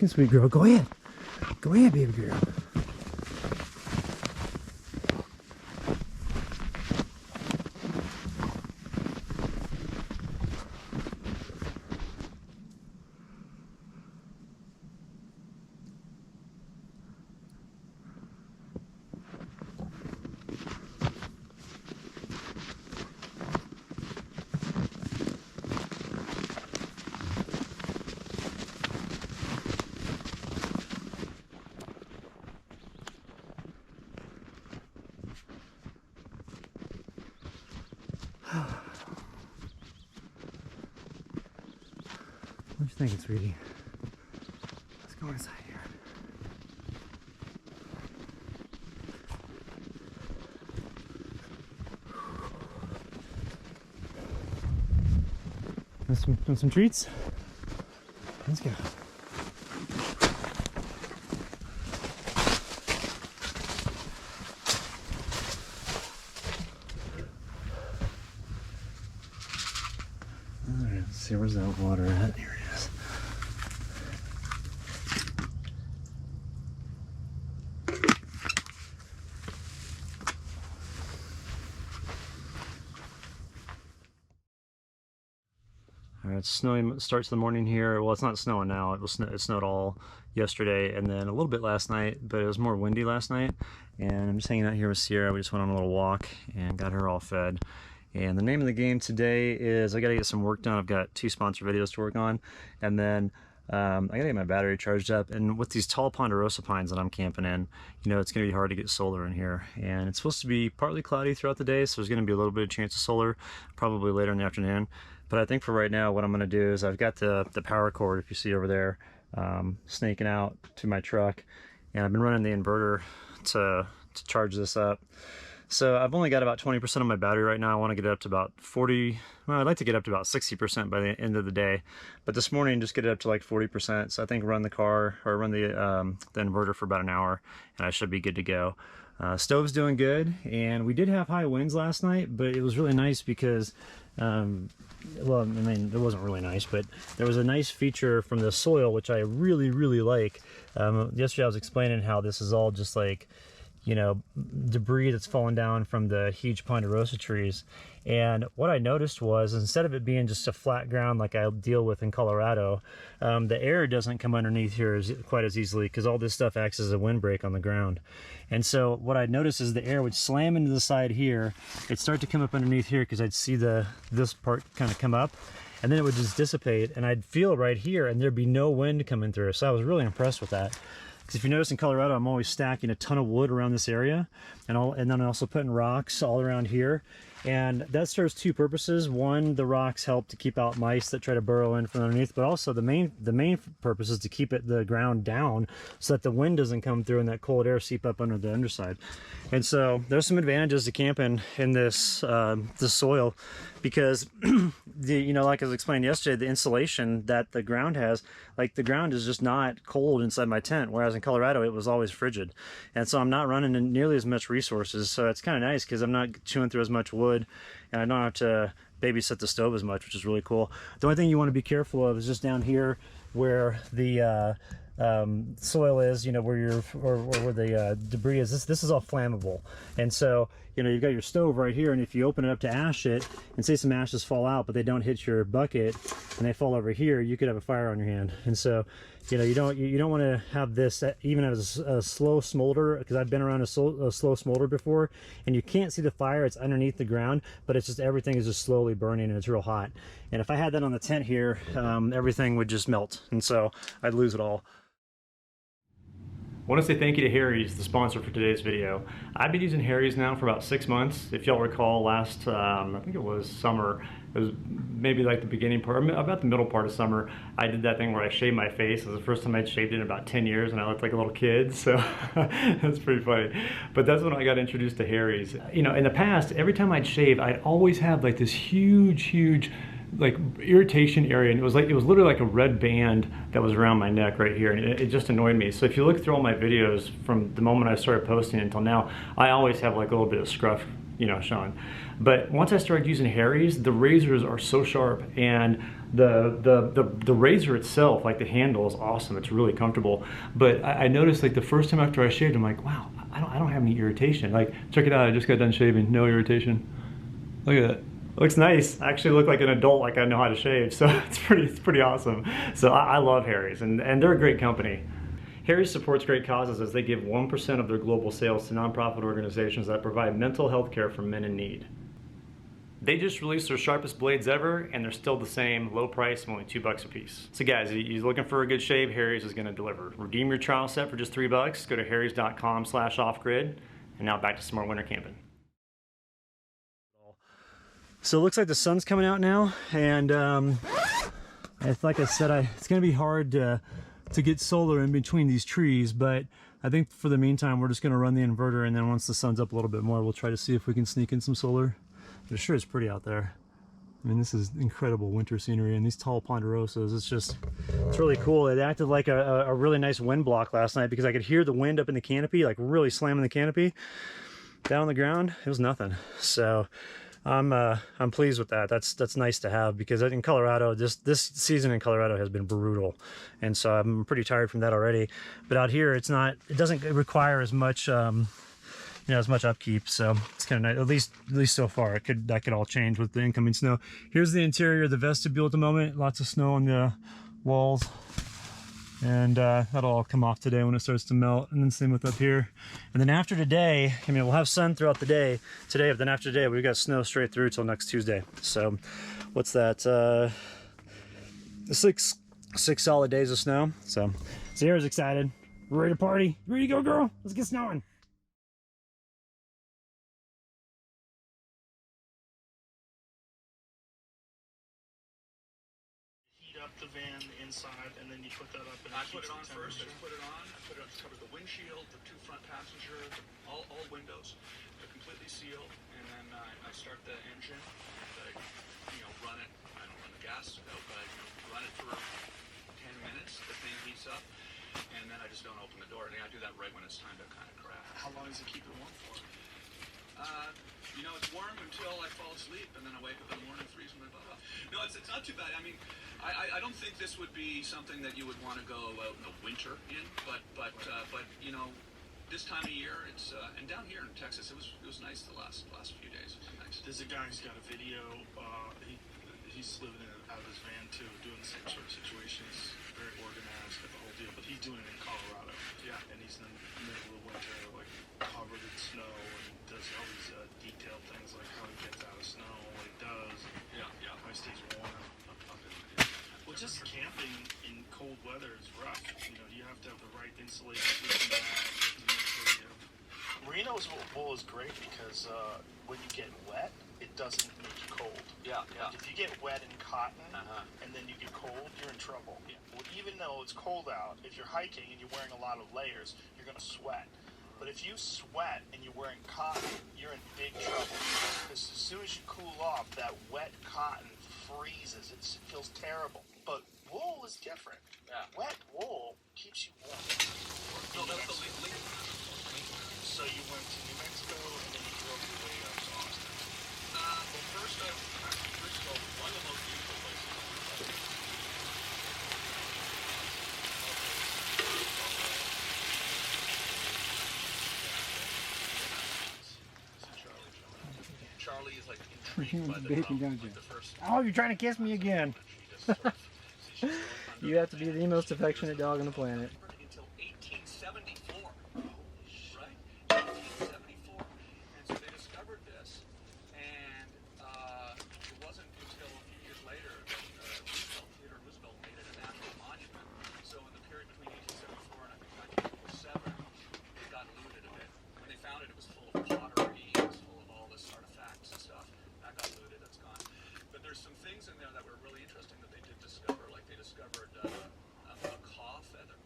thinking, sweet girl? Go ahead. Go ahead, baby girl. What you thinking, sweetie? Let's go inside here. Want some treats? Let's go. All right, let's see, where's that water at? Here it is. All right, it's snowing. Starts the morning here. Well, it's not snowing now. It snowed all yesterday and then a little bit last night, but it was more windy last night. And I'm just hanging out here with Sierra. We just went on a little walk and got her all fed. And the name of the game today is I got to get some work done. I've got 2 sponsor videos to work on, and then I got to get my battery charged up. And with these tall ponderosa pines that I'm camping in, you know, it's going to be hard to get solar in here. And it's supposed to be partly cloudy throughout the day, so there's going to be a little bit of chance of solar probably later in the afternoon. But I think for right now, what I'm going to do is I've got the power cord, if you see over there, snaking out to my truck, and I've been running the inverter to charge this up. So I've only got about 20% of my battery right now. I want to get it up to about 40. Well, I'd like to get up to about 60% by the end of the day. But this morning, just get it up to like 40%. So I think run the car or run the inverter for about an hour, and I should be good to go. Stove's doing good, and we did have high winds last night, but it was really nice because, well, I mean, it wasn't really nice, but there was a nice feature from the soil, which I really, really like. Yesterday I was explaining how this is all just like, you know, debris that's fallen down from the huge ponderosa trees. And what I noticed was, instead of it being just a flat ground like I deal with in Colorado, the air doesn't come underneath here quite as easily because all this stuff acts as a windbreak on the ground. And so what I noticed is the air would slam into the side here. It'd start to come up underneath here because I'd see this part kind of come up, and then it would just dissipate, and I'd feel right here, and there'd be no wind coming through. So I was really impressed with that. Because if you notice in Colorado, I'm always stacking a ton of wood around this area, and then also putting rocks all around here. And that serves 2 purposes. One, the rocks help to keep out mice that try to burrow in from underneath, but also the main purpose is to keep the ground down so that the wind doesn't come through and that cold air seep up under the underside. And so there's some advantages to camping in this soil, because you know, like I was explaining yesterday, the insulation that the ground has, like the ground is just not cold inside my tent, whereas in Colorado it was always frigid. And so I'm not running in nearly as much resources, so it's kind of nice because I'm not chewing through as much wood, and I don't have to babysit the stove as much, which is really cool. The only thing you want to be careful of is just down here where the soil is, you know, where where the debris is. This is all flammable, and so, you know, you've got your stove right here, and if you open it up to ash it, and say some ashes fall out, but they don't hit your bucket, and they fall over here, you could have a fire on your hand. And so, you know, you don't want to have this even as a slow smolder, because I've been around a slow smolder before, and you can't see the fire. It's underneath the ground, but it's just, everything is just slowly burning, and it's real hot. And if I had that on the tent here, everything would just melt, and so I'd lose it all. I want to say thank you to Harry's, the sponsor for today's video. I've been using Harry's now for about 6 months. If y'all recall, last, I think it was summer, it was maybe like the beginning part, about the middle part of summer, I did that thing where I shaved my face. It was the first time I'd shaved it in about 10 years, and I looked like a little kid, so that's pretty funny. But that's when I got introduced to Harry's. You know, in the past, every time I'd shave, I'd always have like this huge like irritation area, and it was literally like a red band that was around my neck right here, and it just annoyed me. So if you look through all my videos from the moment I started posting until now, I always have like a little bit of scruff you know, Sean. But once I started using Harry's, the razors are so sharp, and the razor itself, like the handle, is awesome. It's really comfortable. But I noticed, like, the first time after I shaved, I'm like, wow, I don't have any irritation. Like, check it out, I just got done shaving, no irritation. Look at that. It looks nice. I actually look like an adult, like I know how to shave. So it's pretty awesome. So I love Harry's, and they're a great company. Harry's supports great causes as they give 1% of their global sales to nonprofit organizations that provide mental health care for men in need. They just released their sharpest blades ever, and they're still the same, low price, only $2 a piece. So guys, if you're looking for a good shave, Harry's is gonna deliver. Redeem your trial set for just $3. Go to harrys.com/offgrid. And now back to some more winter camping. So it looks like the sun's coming out now, and like I said, it's gonna be hard to get solar in between these trees, but I think for the meantime, we're just gonna run the inverter, and then once the sun's up a little bit more, we'll try to see if we can sneak in some solar. But it sure is pretty out there. I mean, this is incredible winter scenery, and these tall ponderosas, it's really cool. It acted like a really nice wind block last night because I could hear the wind up in the canopy, like really slamming the canopy. Down on the ground, it was nothing. So I'm pleased with that. That's nice to have, because in Colorado, this season in Colorado has been brutal, and so I'm pretty tired from that already. But out here, it doesn't require as much as much upkeep, so it's kind of nice. At least so far. That could all change with the incoming snow. Here's the interior of the vestibule at the moment. Lots of snow on the walls, and that'll all come off today when it starts to melt. And then same with up here. And then after today, I mean, we'll have sun throughout the day today, but then after today, we've got snow straight through till next Tuesday. So what's that? 6 solid days of snow. So Sierra's excited. We're ready to party. Ready to go, girl? Let's get snowing. Up the van inside, and then you put that up. And I put it on first. I put it on. I put it on to cover the windshield, the 2 front passenger, all windows. They're completely sealed. And then I start the engine. I run it. I don't run the gas, but I run it for 10 minutes. The thing heats up, and then I just don't open the door. And I do that right when it's time to kind of crash. How long does it keep it warm for? It's warm until I fall asleep, and then I wake up in the morning freezing my butt off. No, it's not too bad. I mean, I don't think this would be something that you would want to go out in the winter in, but this time of year, it's and down here in Texas, it was nice the last few days. It was nice. There's a guy who's got a video. He's living out of his van too, doing the same sort of situation. He's very organized, got the whole deal, but he's doing it in Colorado. Yeah, and he's in the middle of winter, like covered in snow, and does all these detailed things like how he gets out of snow, what he does. Yeah. How he stays warm. Well, just camping in cold weather is rough. You have to have the right insulation. Merino's wool is great because when you get wet, it doesn't make you cold. Yeah. Like if you get wet in cotton and then you get cold, you're in trouble. Yeah. Well, even though it's cold out, if you're hiking and you're wearing a lot of layers, you're going to sweat. But if you sweat and you're wearing cotton, you're in big trouble. Because as soon as you cool off, that wet cotton freezes. It feels terrible. But wool is different. Yeah. Wet wool keeps you warm. No, that's the link. So you went to New Mexico and then you drove your way up to Austin. Well, first of all, one of the most beautiful places. Charlie is like intrigued by the first. Oh, you're trying to kiss me again. You have to be the most affectionate dog on the planet. Until 1874, right? 1874, and so they discovered this, and it wasn't until a few years later that Theodore Roosevelt made it a national monument. So in the period between 1874 and I think 1907, it got looted a bit. When they found it, it was full of pottery, it was full of all this artifacts and stuff. That got looted, that's gone. But there's some things in there that were really interesting that they did discover. Like they discovered a macaw feather.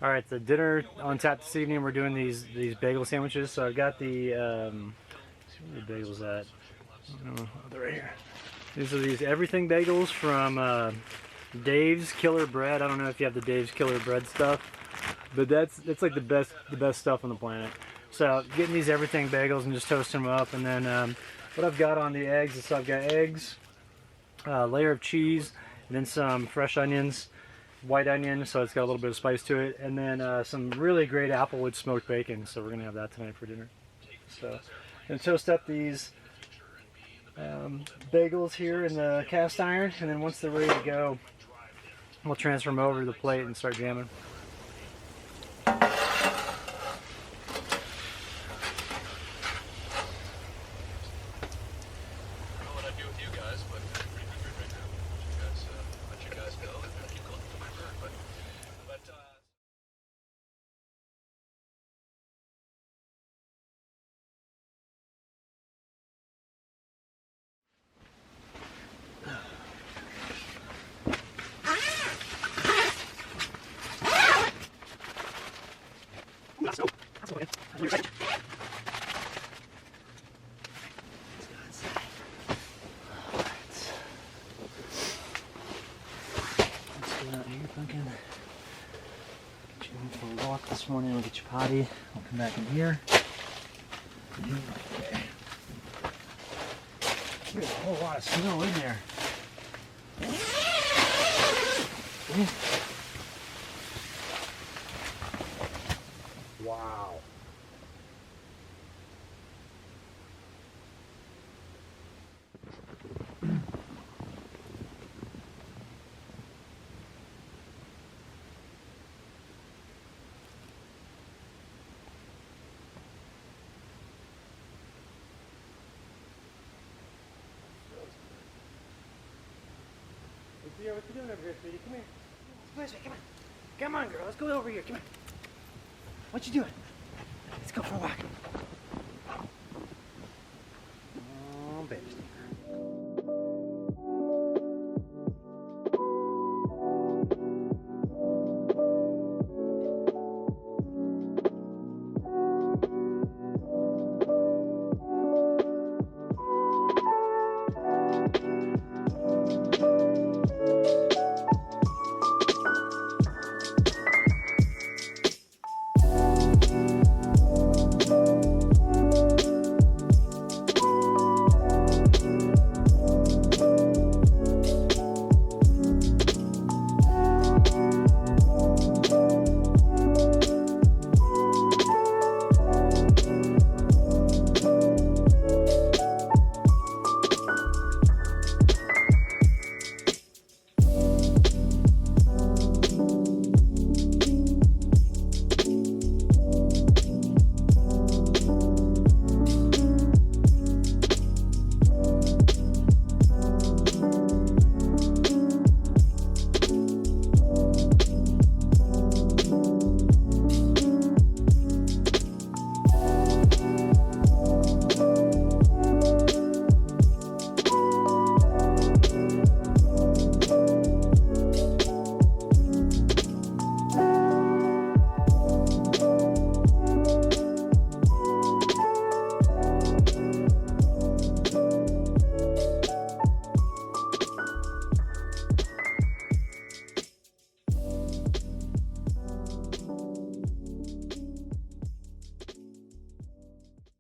All right, the dinner on tap this evening. We're doing these bagel sandwiches. So I've got the let's see where the bagels at. Oh, they're right here. These are these everything bagels from Dave's Killer Bread. I don't know if you have the Dave's Killer Bread stuff, but that's like the best stuff on the planet. So getting these everything bagels and just toasting them up, and then what I've got on the eggs is I've got eggs, a layer of cheese, and then some fresh onions. White onion, so it's got a little bit of spice to it, and then some really great applewood smoked bacon. So we're gonna have that tonight for dinner. So, and toast up these bagels here in the cast iron, and then once they're ready to go, we'll transfer them over to the plate and start jamming. For a walk this morning, we'll get your potty. I'll come back in here. Okay. There's a whole lot of snow in there. Wow. What you doing over here, sweetie? Come here. Come on, come on. Come on, girl. Let's go over here. Come on. What you doing? Let's go for a walk. Oh, baby.